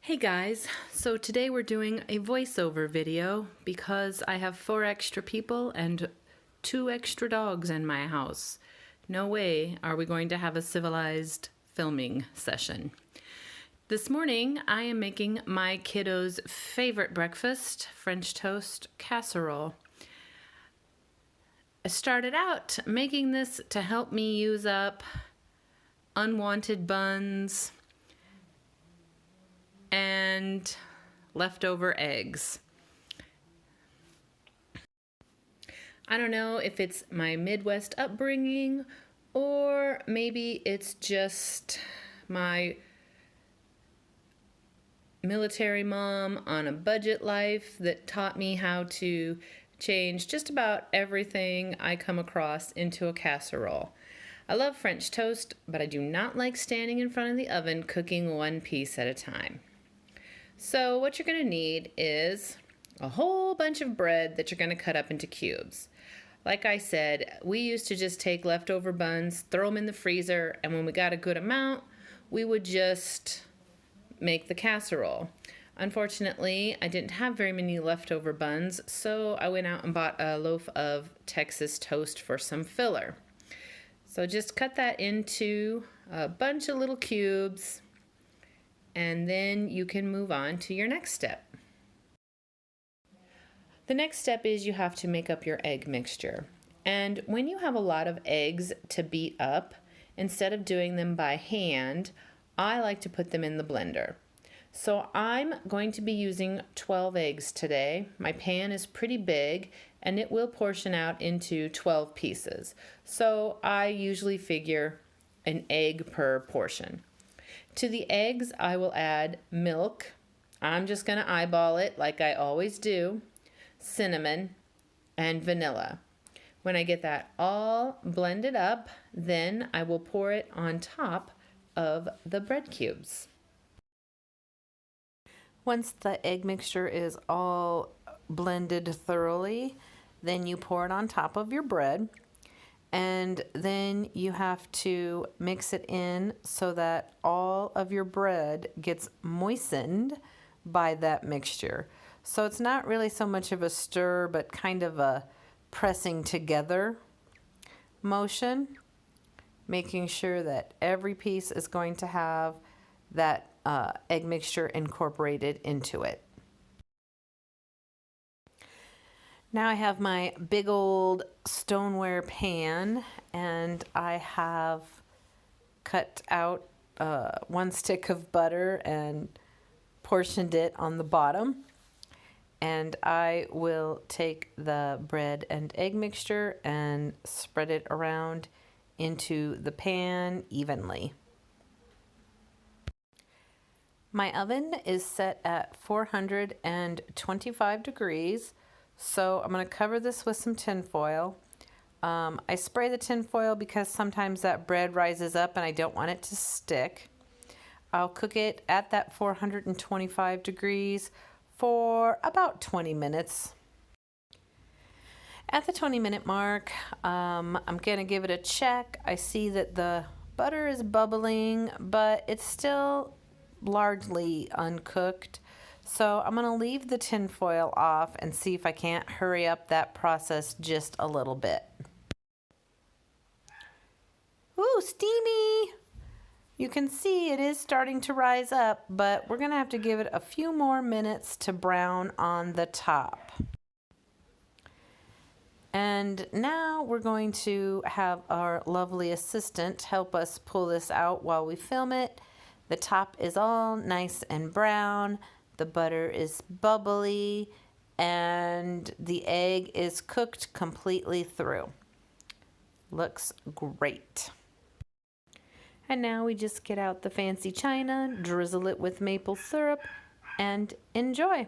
Hey guys, so today we're doing a voiceover video because I have 4 extra people and 2 extra dogs in my house. No way are we going to have a civilized filming session. This morning I am making my kiddos' favorite breakfast, French toast casserole. I started out making this to help me use up unwanted buns and leftover eggs. I don't know if it's my Midwest upbringing or maybe it's just my military mom on a budget life that taught me how to change just about everything I come across into a casserole. I love French toast, but I do not like standing in front of the oven cooking one piece at a time. So what you're going to need is a whole bunch of bread that you're going to cut up into cubes. Like I said, we used to just take leftover buns, throw them in the freezer, and when we got a good amount, we would just make the casserole. Unfortunately, I didn't have very many leftover buns, so I went out and bought a loaf of Texas toast for some filler. So just cut that into a bunch of little cubes, and then you can move on to your next step. The next step is you have to make up your egg mixture. And when you have a lot of eggs to beat up, instead of doing them by hand, I like to put them in the blender. So I'm going to be using 12 eggs today. My pan is pretty big and it will portion out into 12 pieces. So I usually figure an egg per portion. To the eggs, I will add milk. I'm just going to eyeball it like I always do, cinnamon, and vanilla. When I get that all blended up, then I will pour it on top of the bread cubes. Once the egg mixture is all blended thoroughly, then you pour it on top of your bread. And then you have to mix it in so that all of your bread gets moistened by that mixture. So it's not really so much of a stir, but kind of a pressing together motion, making sure that every piece is going to have that egg mixture incorporated into it. Now I have my big old stoneware pan and I have cut out 1 stick of butter and portioned it on the bottom. And I will take the bread and egg mixture and spread it around into the pan evenly. My oven is set at 425 degrees. So I'm going to cover this with some tin foil. I spray the tin foil because sometimes that bread rises up and I don't want it to stick. I'll cook it at that 425 degrees for about 20 minutes. At the 20-minute mark, I'm going to give it a check. I see that the butter is bubbling, but it's still largely uncooked. So I'm going to leave the tin foil off and see if I can't hurry up that process just a little bit. Ooh, steamy! You can see it is starting to rise up, but we're going to have to give it a few more minutes to brown on the top. And now we're going to have our lovely assistant help us pull this out while we film it. The top is all nice and brown. The butter is bubbly and the egg is cooked completely through. Looks great. And now we just get out the fancy china, drizzle it with maple syrup, and enjoy.